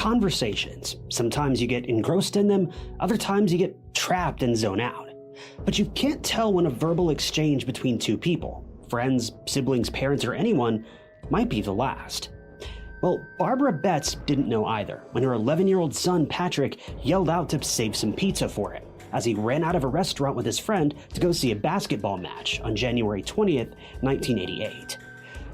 conversations. Sometimes you get engrossed in them, other times you get trapped and zone out. But you can't tell when a verbal exchange between two people, friends, siblings, parents, or anyone, might be the last. Well, Barbara Betz didn't know either when her 11-year-old son Patrick yelled out to save some pizza for him as he ran out of a restaurant with his friend to go see a basketball match on January 20th, 1988.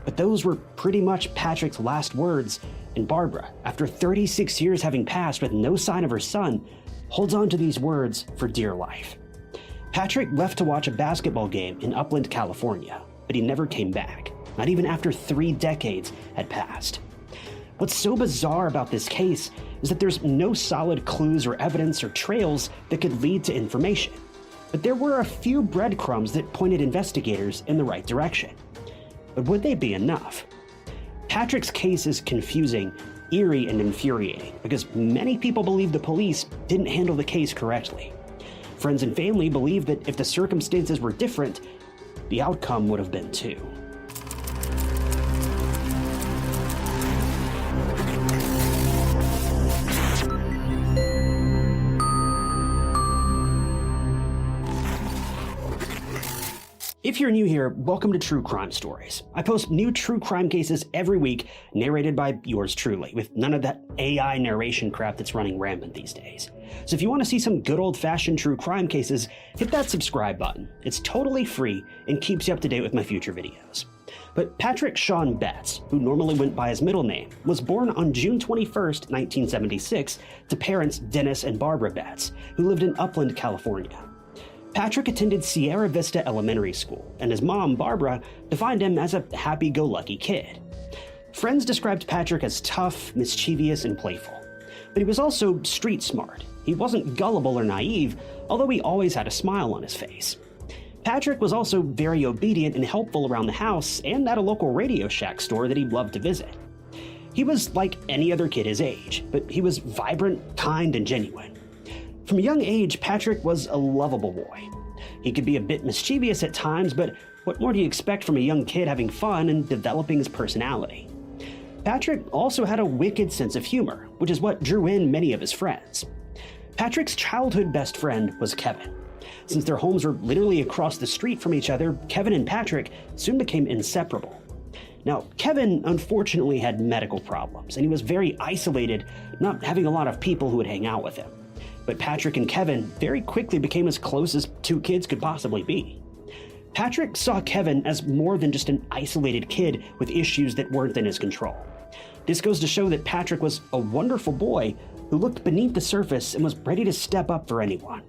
But those were pretty much Patrick's last words, and Barbara, after 36 years having passed with no sign of her son, holds on to these words for dear life. Patrick left to watch a basketball game in Upland, California, but he never came back, not even after 3 decades had passed. What's so bizarre about this case is that there's no solid clues or evidence or trails that could lead to information, but there were a few breadcrumbs that pointed investigators in the right direction. But would they be enough? Patrick's case is confusing, eerie, and infuriating because many people believe the police didn't handle the case correctly. Friends and family believe that if the circumstances were different, the outcome would have been too. If you're new here, welcome to True Crime Stories. I post new true crime cases every week, narrated by yours truly, with none of that AI narration crap that's running rampant these days. So if you want to see some good old-fashioned true crime cases, hit that subscribe button. It's totally free and keeps you up to date with my future videos. But Patrick Shawn Betz, who normally went by his middle name, was born on June 21st, 1976, to parents Dennis and Barbara Betz, who lived in Upland, California. Patrick attended Sierra Vista Elementary School, and his mom, Barbara, defined him as a happy-go-lucky kid. Friends described Patrick as tough, mischievous, and playful. But he was also street smart. He wasn't gullible or naive, although he always had a smile on his face. Patrick was also very obedient and helpful around the house and at a local Radio Shack store that he loved to visit. He was like any other kid his age, but he was vibrant, kind, and genuine. From a young age, Patrick was a lovable boy. He could be a bit mischievous at times, but what more do you expect from a young kid having fun and developing his personality? Patrick also had a wicked sense of humor, which is what drew in many of his friends. Patrick's childhood best friend was Kevin. Since their homes were literally across the street from each other, Kevin and Patrick soon became inseparable. Now, Kevin unfortunately had medical problems, and he was very isolated, not having a lot of people who would hang out with him. But Patrick and Kevin very quickly became as close as two kids could possibly be. Patrick saw Kevin as more than just an isolated kid with issues that weren't in his control. This goes to show that Patrick was a wonderful boy who looked beneath the surface and was ready to step up for anyone.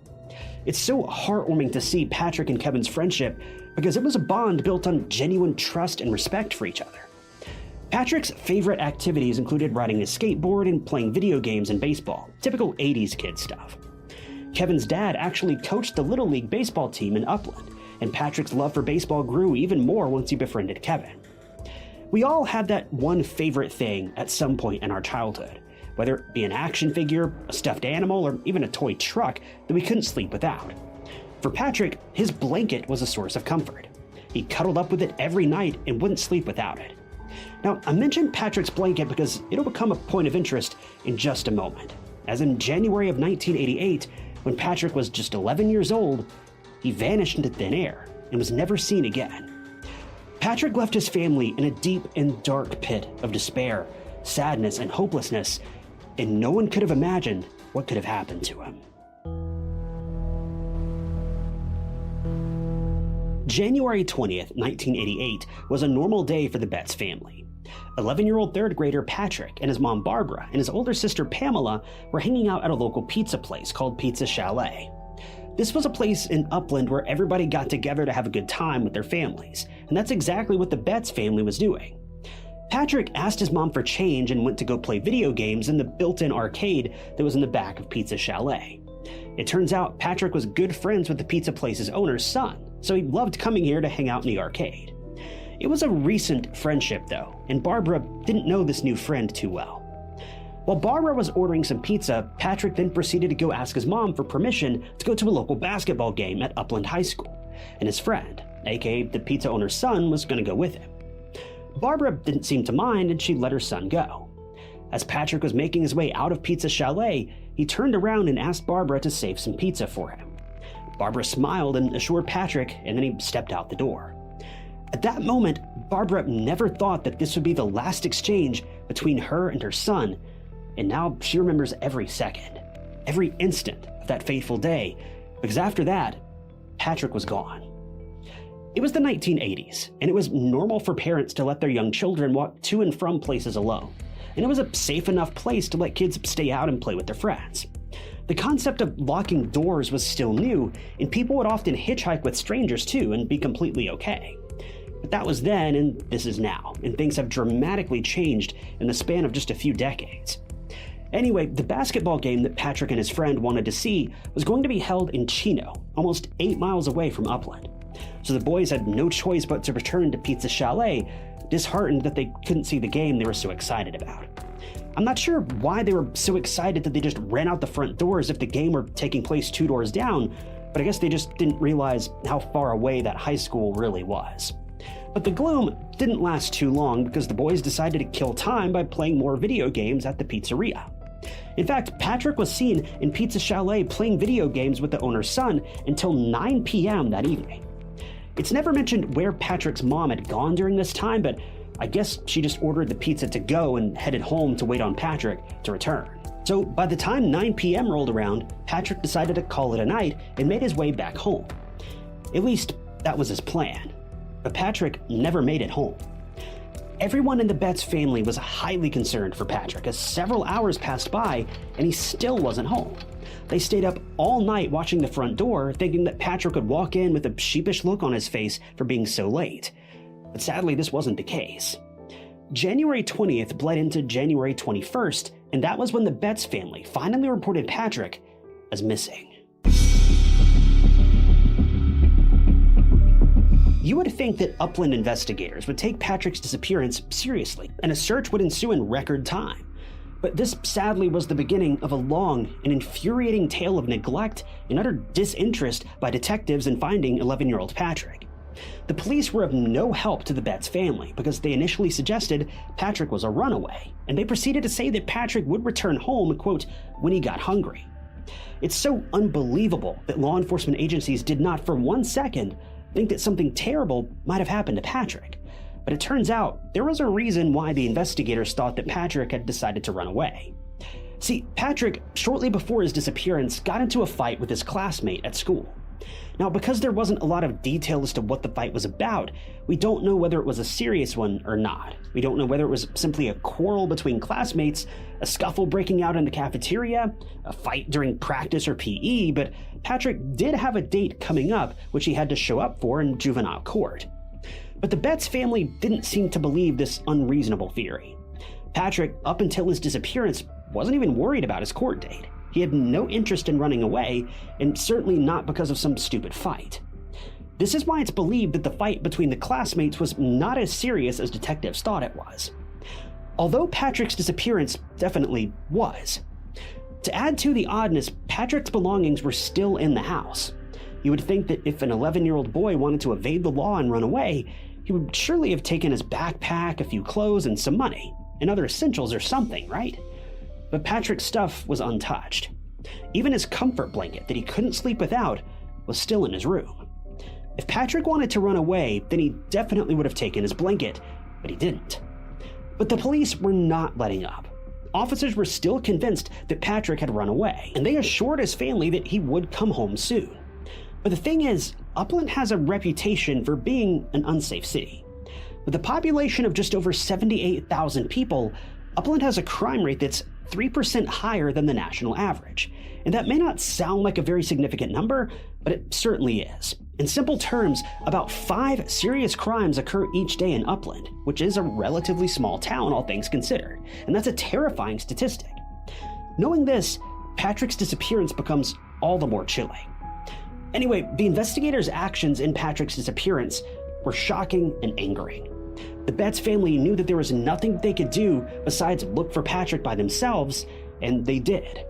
It's so heartwarming to see Patrick and Kevin's friendship because it was a bond built on genuine trust and respect for each other. Patrick's favorite activities included riding a skateboard and playing video games and baseball, typical 80s kid stuff. Kevin's dad actually coached the Little League baseball team in Upland, and Patrick's love for baseball grew even more once he befriended Kevin. We all had that one favorite thing at some point in our childhood, whether it be an action figure, a stuffed animal, or even a toy truck that we couldn't sleep without. For Patrick, his blanket was a source of comfort. He cuddled up with it every night and wouldn't sleep without it. Now, I mentioned Patrick's blanket because it'll become a point of interest in just a moment. As in January of 1988, when Patrick was just 11 years old, he vanished into thin air and was never seen again. Patrick left his family in a deep and dark pit of despair, sadness, and hopelessness, and no one could have imagined what could have happened to him. January 20th, 1988 was a normal day for the Betz family. 11-year-old third grader Patrick and his mom Barbara and his older sister Pamela were hanging out at a local pizza place called Pizza Chalet. This was a place in Upland where everybody got together to have a good time with their families, and that's exactly what the Betz family was doing. Patrick asked his mom for change and went to go play video games in the built-in arcade that was in the back of Pizza Chalet. It turns out Patrick was good friends with the pizza place's owner's son, so he loved coming here to hang out in the arcade. It was a recent friendship though, and Barbara didn't know this new friend too well. While Barbara was ordering some pizza, Patrick then proceeded to go ask his mom for permission to go to a local basketball game at Upland High School, and his friend, aka the pizza owner's son, was going to go with him. Barbara didn't seem to mind and she let her son go. As Patrick was making his way out of Pizza Chalet, he turned around and asked Barbara to save some pizza for him. Barbara smiled and assured Patrick, and then he stepped out the door. At that moment, Barbara never thought that this would be the last exchange between her and her son, and now she remembers every second, every instant of that fateful day, because after that, Patrick was gone. It was the 1980s, and it was normal for parents to let their young children walk to and from places alone, and it was a safe enough place to let kids stay out and play with their friends. The concept of locking doors was still new, and people would often hitchhike with strangers too and be completely okay. But that was then, and this is now, and things have dramatically changed in the span of just a few decades. Anyway, the basketball game that Patrick and his friend wanted to see was going to be held in Chino, almost 8 miles away from Upland. So the boys had no choice but to return to Pizza Chalet, disheartened that they couldn't see the game they were so excited about. I'm not sure why they were so excited that they just ran out the front door as if the game were taking place 2 doors down, but I guess they just didn't realize how far away that high school really was. But the gloom didn't last too long because the boys decided to kill time by playing more video games at the pizzeria. In fact, Patrick was seen in Pizza Chalet playing video games with the owner's son until 9 p.m. that evening. It's never mentioned where Patrick's mom had gone during this time, but I guess she just ordered the pizza to go and headed home to wait on Patrick to return. So by the time 9 p.m. rolled around, Patrick decided to call it a night and made his way back home. At least, that was his plan. But Patrick never made it home. Everyone in the Betz family was highly concerned for Patrick as several hours passed by and he still wasn't home. They stayed up all night watching the front door, thinking that Patrick would walk in with a sheepish look on his face for being so late. But sadly, this wasn't the case. January 20th bled into January 21st, and that was when the Betz family finally reported Patrick as missing. You would think that Upland investigators would take Patrick's disappearance seriously, and a search would ensue in record time. But this sadly was the beginning of a long and infuriating tale of neglect and utter disinterest by detectives in finding 11-year-old Patrick. The police were of no help to the Betz family because they initially suggested Patrick was a runaway, and they proceeded to say that Patrick would return home, quote, when he got hungry. It's so unbelievable that law enforcement agencies did not for 1 second think that something terrible might have happened to Patrick. But it turns out there was a reason why the investigators thought that Patrick had decided to run away. See, Patrick, shortly before his disappearance, got into a fight with his classmate at school. Now, because there wasn't a lot of detail as to what the fight was about, we don't know whether it was a serious one or not. We don't know whether it was simply a quarrel between classmates, a scuffle breaking out in the cafeteria, a fight during practice or PE, but Patrick did have a date coming up which he had to show up for in juvenile court. But the Betz family didn't seem to believe this unreasonable theory. Patrick, up until his disappearance, wasn't even worried about his court date. He had no interest in running away, and certainly not because of some stupid fight. This is why it's believed that the fight between the classmates was not as serious as detectives thought it was. Although Patrick's disappearance definitely was. To add to the oddness, Patrick's belongings were still in the house. You would think that if an 11-year-old boy wanted to evade the law and run away, he would surely have taken his backpack, a few clothes, and some money, and other essentials or something, right? But Patrick's stuff was untouched. Even his comfort blanket that he couldn't sleep without was still in his room. If Patrick wanted to run away, then he definitely would have taken his blanket, but he didn't. But the police were not letting up. Officers were still convinced that Patrick had run away, and they assured his family that he would come home soon. But the thing is, Upland has a reputation for being an unsafe city. With a population of just over 78,000 people, Upland has a crime rate that's 3% higher than the national average. And that may not sound like a very significant number, but it certainly is. In simple terms, about 5 serious crimes occur each day in Upland, which is a relatively small town, all things considered. And that's a terrifying statistic. Knowing this, Patrick's disappearance becomes all the more chilling. Anyway, the investigators' actions in Patrick's disappearance were shocking and angering. The Betz family knew that there was nothing they could do besides look for Patrick by themselves, and they did.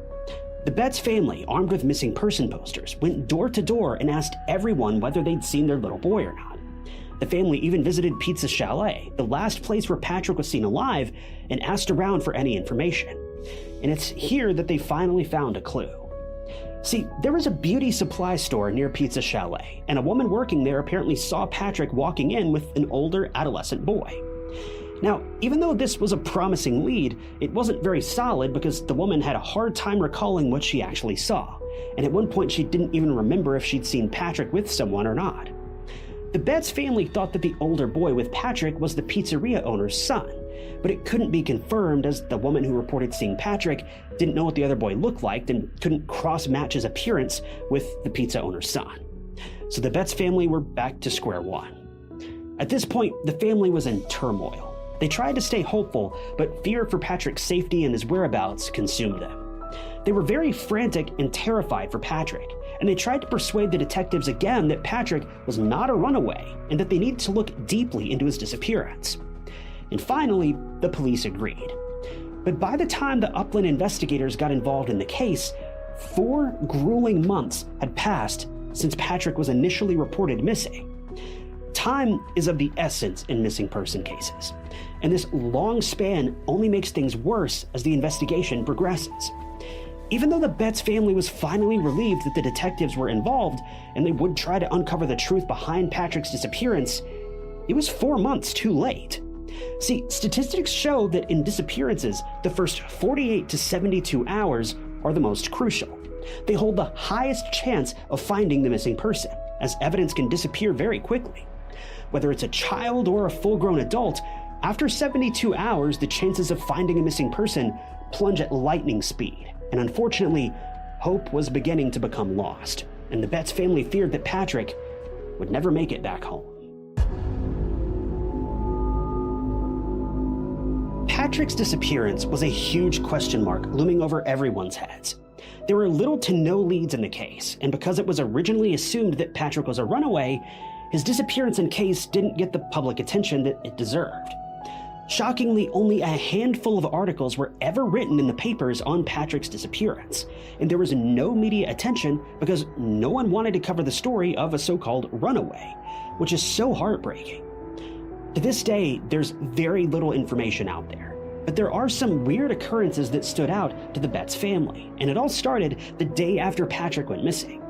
The Betz family, armed with missing person posters, went door to door and asked everyone whether they'd seen their little boy or not. The family even visited Pizza Chalet, the last place where Patrick was seen alive, and asked around for any information. And it's here that they finally found a clue. See, there was a beauty supply store near Pizza Chalet, and a woman working there apparently saw Patrick walking in with an older adolescent boy. Now, even though this was a promising lead, it wasn't very solid because the woman had a hard time recalling what she actually saw, and at one point she didn't even remember if she'd seen Patrick with someone or not. The Betz family thought that the older boy with Patrick was the pizzeria owner's son, but it couldn't be confirmed as the woman who reported seeing Patrick didn't know what the other boy looked like and couldn't cross-match his appearance with the pizza owner's son. So the Betz family were back to square one. At this point, the family was in turmoil. They tried to stay hopeful, but fear for Patrick's safety and his whereabouts consumed them. They were very frantic and terrified for Patrick, and they tried to persuade the detectives again that Patrick was not a runaway and that they needed to look deeply into his disappearance. And finally, the police agreed. But by the time the Upland investigators got involved in the case, 4 grueling months had passed since Patrick was initially reported missing. Time is of the essence in missing person cases, and this long span only makes things worse as the investigation progresses. Even though the Betz family was finally relieved that the detectives were involved and they would try to uncover the truth behind Patrick's disappearance, it was 4 months too late. See, statistics show that in disappearances, the first 48 to 72 hours are the most crucial. They hold the highest chance of finding the missing person, as evidence can disappear very quickly. Whether it's a child or a full-grown adult, after 72 hours, the chances of finding a missing person plunge at lightning speed. And unfortunately, hope was beginning to become lost, and the Betz family feared that Patrick would never make it back home. Patrick's disappearance was a huge question mark looming over everyone's heads. There were little to no leads in the case, and because it was originally assumed that Patrick was a runaway, his disappearance and case didn't get the public attention that it deserved. Shockingly, only a handful of articles were ever written in the papers on Patrick's disappearance, and there was no media attention because no one wanted to cover the story of a so-called runaway, which is so heartbreaking. To this day, there's very little information out there, but there are some weird occurrences that stood out to the Betz family, and it all started the day after Patrick went missing.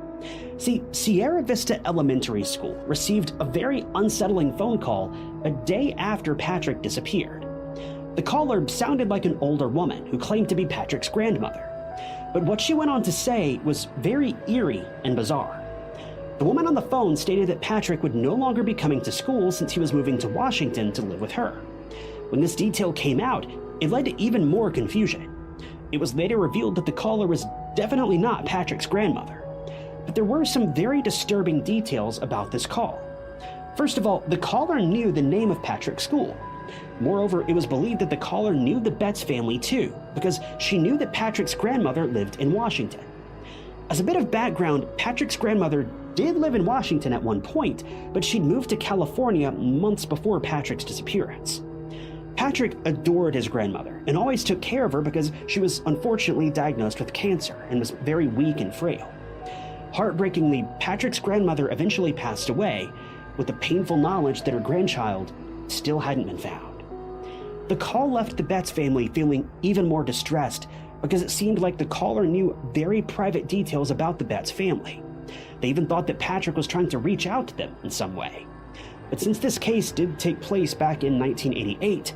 See, Sierra Vista Elementary School received a very unsettling phone call a day after Patrick disappeared. The caller sounded like an older woman who claimed to be Patrick's grandmother, but what she went on to say was very eerie and bizarre. The woman on the phone stated that Patrick would no longer be coming to school since he was moving to Washington to live with her. When this detail came out, it led to even more confusion. It was later revealed that the caller was definitely not Patrick's grandmother. But there were some very disturbing details about this call. First of all, the caller knew the name of Patrick's school. Moreover, it was believed that the caller knew the Betz family too, because she knew that Patrick's grandmother lived in Washington. As a bit of background, Patrick's grandmother did live in Washington at one point, but she'd moved to California months before Patrick's disappearance. Patrick adored his grandmother and always took care of her because she was unfortunately diagnosed with cancer and was very weak and frail. Heartbreakingly, Patrick's grandmother eventually passed away, with the painful knowledge that her grandchild still hadn't been found. The call left the Betz family feeling even more distressed because it seemed like the caller knew very private details about the Betz family. They even thought that Patrick was trying to reach out to them in some way. But since this case did take place back in 1988,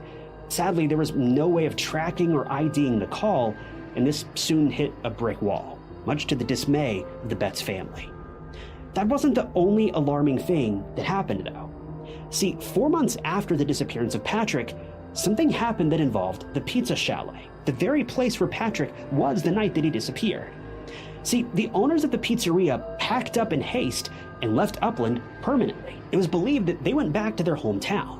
sadly there was no way of tracking or IDing the call, and this soon hit a brick wall, much to the dismay of the Betz family. That wasn't the only alarming thing that happened, though. See, 4 months after the disappearance of Patrick, something happened that involved the Pizza Chalet, the very place where Patrick was the night that he disappeared. See, the owners of the pizzeria packed up in haste and left Upland permanently. It was believed that they went back to their hometown.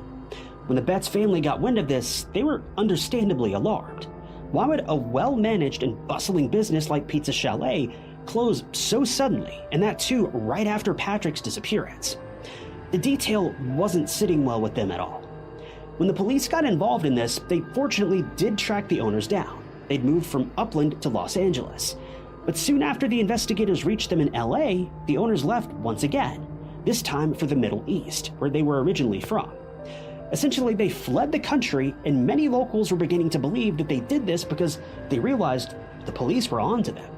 When the Betz family got wind of this, they were understandably alarmed. Why would a well-managed and bustling business like Pizza Chalet close so suddenly, and that too right after Patrick's disappearance? The detail wasn't sitting well with them at all. When the police got involved in this, they fortunately did track the owners down. They'd moved from Upland to Los Angeles. But soon after the investigators reached them in LA, the owners left once again. this time for the Middle East, where they were originally from. Essentially, they fled the country, and many locals were beginning to believe that they did this because they realized the police were onto them.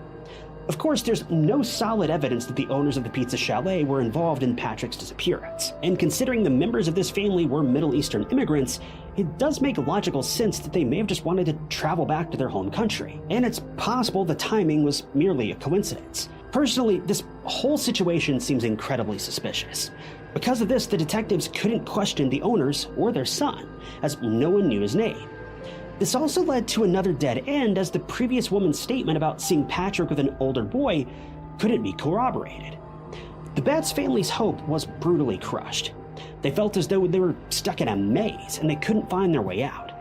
Of course, there's no solid evidence that the owners of the Pizza Chalet were involved in Patrick's disappearance, and considering the members of this family were Middle Eastern immigrants, it does make logical sense that they may have just wanted to travel back to their home country, and it's possible the timing was merely a coincidence. Personally, this whole situation seems incredibly suspicious. Because of this, the detectives couldn't question the owners or their son, as no one knew his name. This also led to another dead end, as the previous woman's statement about seeing Patrick with an older boy couldn't be corroborated. The Betz family's hope was brutally crushed. They felt as though they were stuck in a maze and they couldn't find their way out.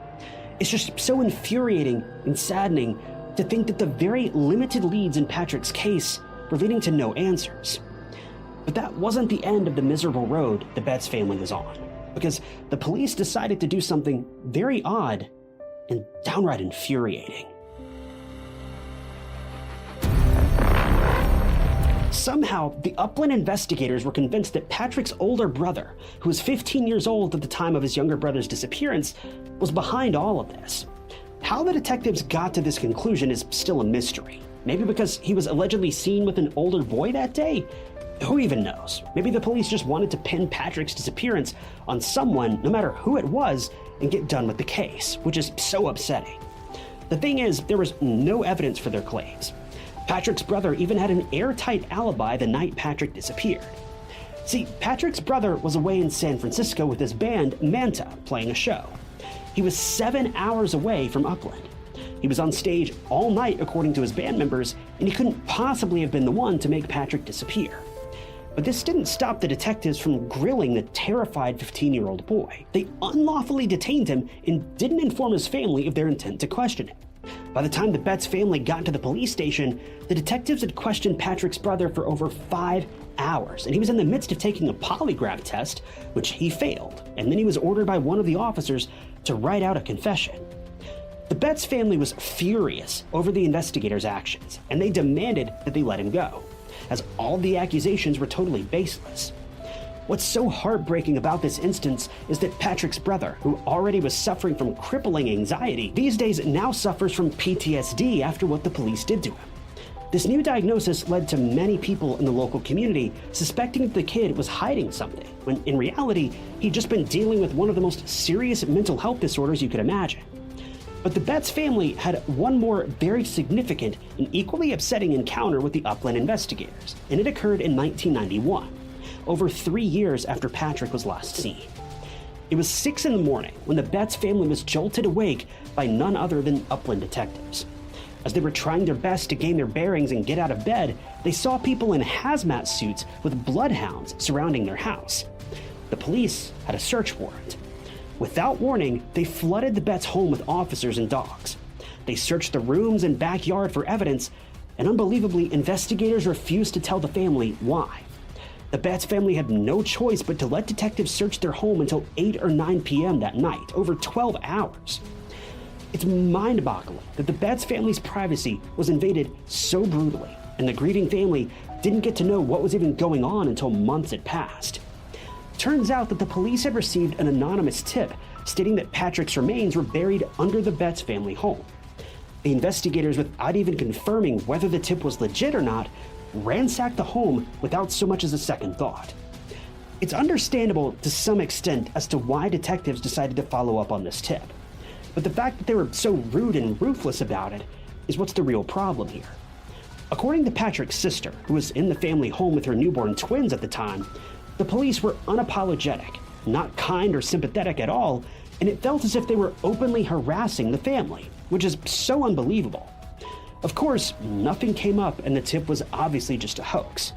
It's just so infuriating and saddening to think that the very limited leads in Patrick's case were leading to no answers. But that wasn't the end of the miserable road the Betz family was on, because the police decided to do something very odd and downright infuriating. Somehow, the Upland investigators were convinced that Patrick's older brother, who was 15 years old at the time of his younger brother's disappearance, was behind all of this. How the detectives got to this conclusion is still a mystery. Maybe because he was allegedly seen with an older boy that day? Who even knows? Maybe the police just wanted to pin Patrick's disappearance on someone, no matter who it was, and get done with the case, which is so upsetting. The thing is, there was no evidence for their claims. Patrick's brother even had an airtight alibi the night Patrick disappeared. See, Patrick's brother was away in San Francisco with his band, Manta, playing a show. He was 7 hours away from Upland. He was on stage all night, according to his band members, and he couldn't possibly have been the one to make Patrick disappear. But this didn't stop the detectives from grilling the terrified 15-year-old boy. They unlawfully detained him and didn't inform his family of their intent to question him. By the time the Betz family got to the police station, the detectives had questioned Patrick's brother for over 5 hours, and he was in the midst of taking a polygraph test, which he failed, and then he was ordered by one of the officers to write out a confession. The Betz family was furious over the investigators' actions, and they demanded that they let him go, as all the accusations were totally baseless. What's so heartbreaking about this instance is that Patrick's brother, who already was suffering from crippling anxiety, these days now suffers from PTSD after what the police did to him. This new diagnosis led to many people in the local community suspecting that the kid was hiding something, when in reality, he'd just been dealing with one of the most serious mental health disorders you could imagine. But the Betz family had one more very significant and equally upsetting encounter with the Upland investigators, and it occurred in 1991, over 3 years after Patrick was last seen. It was 6 in the morning when the Betz family was jolted awake by none other than Upland detectives. As they were trying their best to gain their bearings and get out of bed, they saw people in hazmat suits with bloodhounds surrounding their house. The police had a search warrant. Without warning, they flooded the Betz home with officers and dogs. They searched the rooms and backyard for evidence, and unbelievably, investigators refused to tell the family why. The Betz family had no choice but to let detectives search their home until 8 or 9 p.m. that night, over 12 hours. It's mind-boggling that the Betz family's privacy was invaded so brutally, and the grieving family didn't get to know what was even going on until months had passed. Turns out that the police had received an anonymous tip stating that Patrick's remains were buried under the Betz family home. The investigators, without even confirming whether the tip was legit or not, ransacked the home without so much as a second thought. It's understandable to some extent as to why detectives decided to follow up on this tip, but the fact that they were so rude and ruthless about it is what's the real problem here. According to Patrick's sister, who was in the family home with her newborn twins at the time, the police were unapologetic, not kind or sympathetic at all, and it felt as if they were openly harassing the family, which is so unbelievable. Of course, nothing came up and the tip was obviously just a hoax.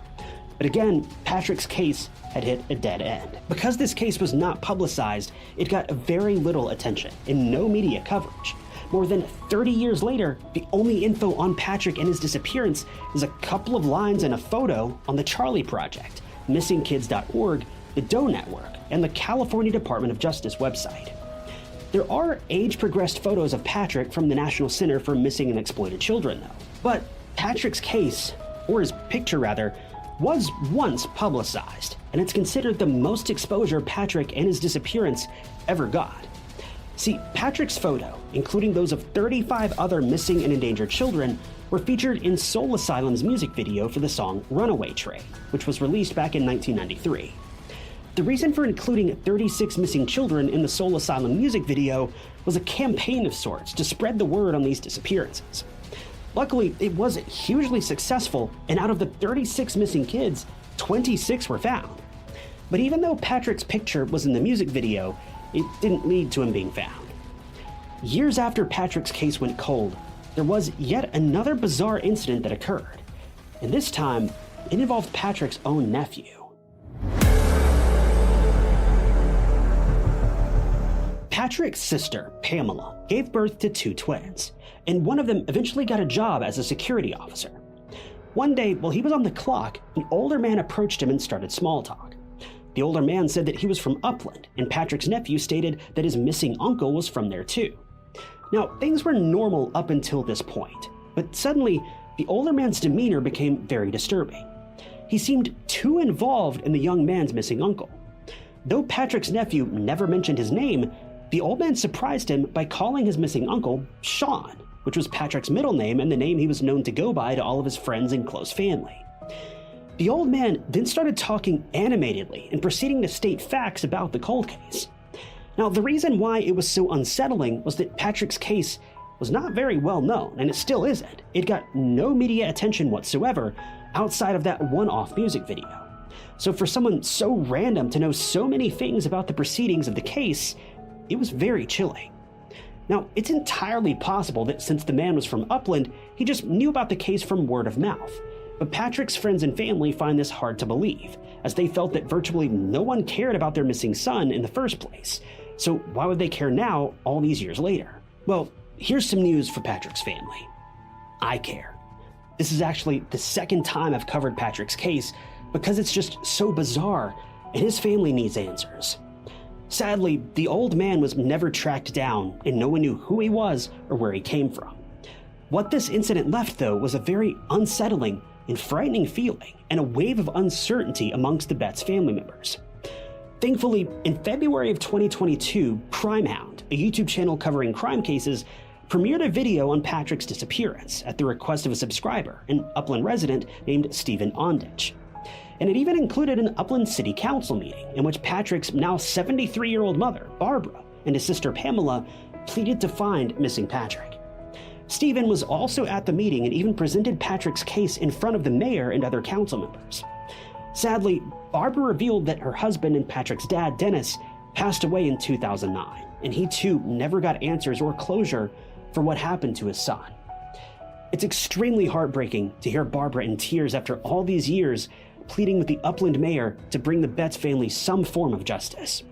But again, Patrick's case had hit a dead end. Because this case was not publicized, it got very little attention and no media coverage. More than 30 years later, the only info on Patrick and his disappearance is a couple of lines and a photo on the Charlie Project, missingkids.org, the Doe Network, and the California Department of Justice website. There are age-progressed photos of Patrick from the National Center for Missing and Exploited Children, though. But Patrick's case, or his picture rather, was once publicized, and it's considered the most exposure Patrick and his disappearance ever got. See, Patrick's photo, including those of 35 other missing and endangered children, were featured in Soul Asylum's music video for the song Runaway Train, which was released back in 1993. The reason for including 36 missing children in the Soul Asylum music video was a campaign of sorts to spread the word on these disappearances. Luckily, it was hugely successful, and out of the 36 missing kids, 26 were found. But even though Patrick's picture was in the music video, it didn't lead to him being found. Years after Patrick's case went cold, there was yet another bizarre incident that occurred, and this time, it involved Patrick's own nephew. Patrick's sister, Pamela, gave birth to 2 twins, and one of them eventually got a job as a security officer. One day, while he was on the clock, an older man approached him and started small talk. The older man said that he was from Upland, and Patrick's nephew stated that his missing uncle was from there too. Now, things were normal up until this point, but suddenly, the older man's demeanor became very disturbing. He seemed too involved in the young man's missing uncle. Though Patrick's nephew never mentioned his name, the old man surprised him by calling his missing uncle Shawn, which was Patrick's middle name and the name he was known to go by to all of his friends and close family. The old man then started talking animatedly and proceeding to state facts about the cold case. Now, the reason why it was so unsettling was that Patrick's case was not very well known, and it still isn't. It got no media attention whatsoever outside of that one-off music video. So for someone so random to know so many things about the proceedings of the case, it was very chilling. Now, it's entirely possible that since the man was from Upland, he just knew about the case from word of mouth. But Patrick's friends and family find this hard to believe, as they felt that virtually no one cared about their missing son in the first place. So why would they care now, all these years later? Well, here's some news for Patrick's family. I care. This is actually the second time I've covered Patrick's case because it's just so bizarre, and his family needs answers. Sadly, the old man was never tracked down, and no one knew who he was or where he came from. What this incident left, though, was a very unsettling and frightening feeling, and a wave of uncertainty amongst the Betz family members. Thankfully, in February of 2022, CrimeHound, a YouTube channel covering crime cases, premiered a video on Patrick's disappearance at the request of a subscriber, an Upland resident named Stephen Ondich. And it even included an Upland City Council meeting in which Patrick's now 73-year-old mother, Barbara, and his sister Pamela pleaded to find missing Patrick. Stephen was also at the meeting and even presented Patrick's case in front of the mayor and other council members. Sadly, Barbara revealed that her husband and Patrick's dad, Dennis, passed away in 2009, and he too never got answers or closure for what happened to his son. It's extremely heartbreaking to hear Barbara in tears after all these years pleading with the Upland mayor to bring the Betz family some form of justice.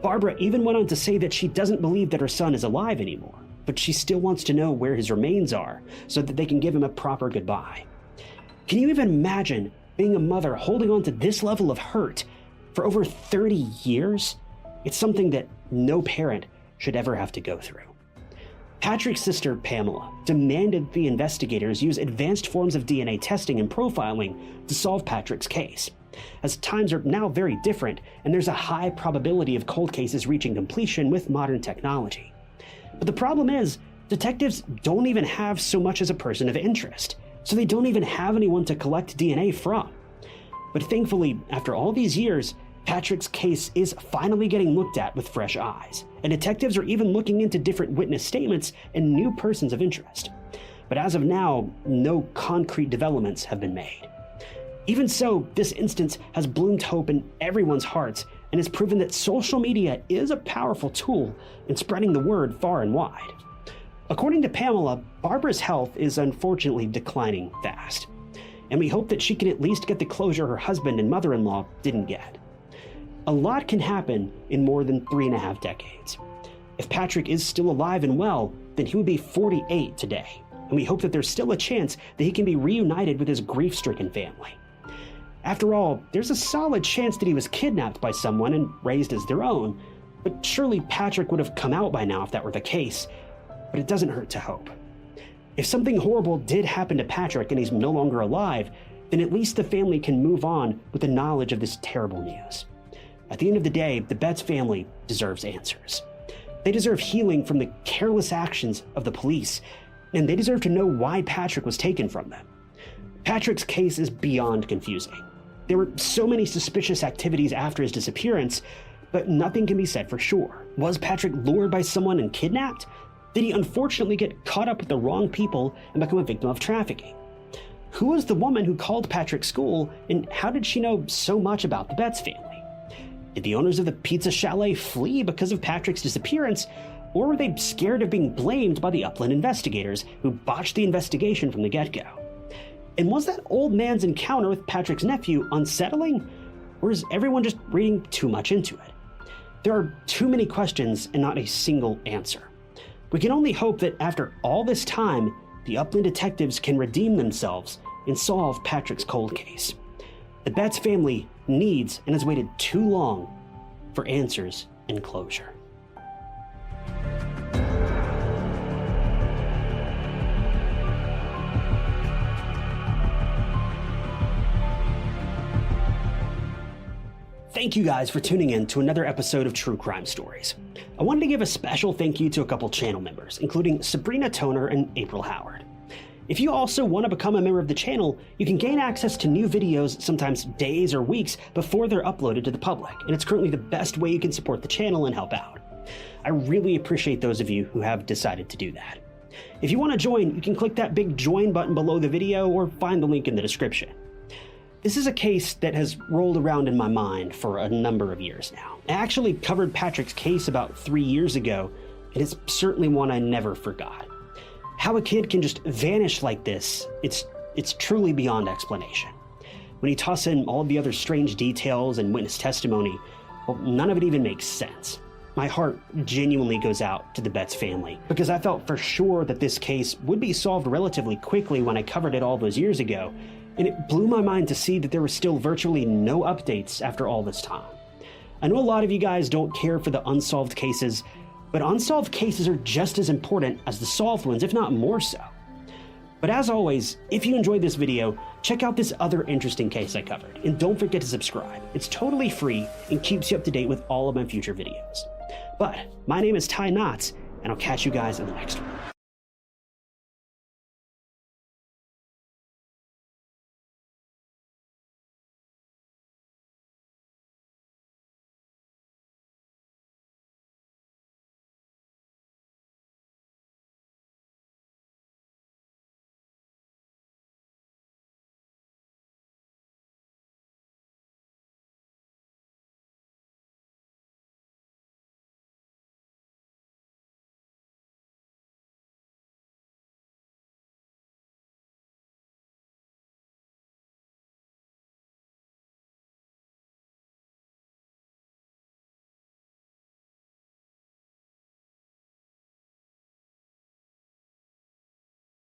Barbara even went on to say that she doesn't believe that her son is alive anymore, but she still wants to know where his remains are so that they can give him a proper goodbye. Can you even imagine being a mother holding on to this level of hurt for over 30 years? It's something that no parent should ever have to go through. Patrick's sister, Pamela, demanded the investigators use advanced forms of DNA testing and profiling to solve Patrick's case, as times are now very different and there's a high probability of cold cases reaching completion with modern technology. But the problem is, detectives don't even have so much as a person of interest, so they don't even have anyone to collect DNA from. But thankfully, after all these years, Patrick's case is finally getting looked at with fresh eyes, and detectives are even looking into different witness statements and new persons of interest. But as of now, no concrete developments have been made. Even so, this instance has bloomed hope in everyone's hearts and has proven that social media is a powerful tool in spreading the word far and wide. According to Pamela, Barbara's health is unfortunately declining fast, and we hope that she can at least get the closure her husband and mother-in-law didn't get. A lot can happen in more than 3.5 decades. If Patrick is still alive and well, then he would be 48 today, and we hope that there's still a chance that he can be reunited with his grief-stricken family. After all, there's a solid chance that he was kidnapped by someone and raised as their own, but surely Patrick would have come out by now if that were the case, but it doesn't hurt to hope. If something horrible did happen to Patrick and he's no longer alive, then at least the family can move on with the knowledge of this terrible news. At the end of the day, the Betz family deserves answers. They deserve healing from the careless actions of the police, and they deserve to know why Patrick was taken from them. Patrick's case is beyond confusing. There were so many suspicious activities after his disappearance, but nothing can be said for sure. Was Patrick lured by someone and kidnapped? Did he unfortunately get caught up with the wrong people and become a victim of trafficking? Who was the woman who called Patrick's school, and how did she know so much about the Betz family? Did the owners of the pizza chalet flee because of Patrick's disappearance, or were they scared of being blamed by the Upland investigators who botched the investigation from the get-go? And was that old man's encounter with Patrick's nephew unsettling, or is everyone just reading too much into it? There are too many questions and not a single answer. We can only hope that after all this time, the Upland detectives can redeem themselves and solve Patrick's cold case. The Betz family needs and has waited too long for answers and closure. Thank you guys for tuning in to another episode of True Crime Stories. I wanted to give a special thank you to a couple channel members, including Sabrina Toner and April Howard. If you also want to become a member of the channel, you can gain access to new videos sometimes days or weeks before they're uploaded to the public, and it's currently the best way you can support the channel and help out. I really appreciate those of you who have decided to do that. If you want to join, you can click that big join button below the video or find the link in the description. This is a case that has rolled around in my mind for a number of years now. I actually covered Patrick's case about 3 years ago, and it's certainly one I never forgot. How a kid can just vanish like this, it's truly beyond explanation. When you toss in all the other strange details and witness testimony, well, none of it even makes sense. My heart genuinely goes out to the Betz family, because I felt for sure that this case would be solved relatively quickly when I covered it all those years ago, and it blew my mind to see that there were still virtually no updates after all this time. I know a lot of you guys don't care for the unsolved cases, but unsolved cases are just as important as the solved ones, if not more so. But as always, if you enjoyed this video, check out this other interesting case I covered, and don't forget to subscribe. It's totally free and keeps you up to date with all of my future videos. But my name is Ty Knotts, and I'll catch you guys in the next one.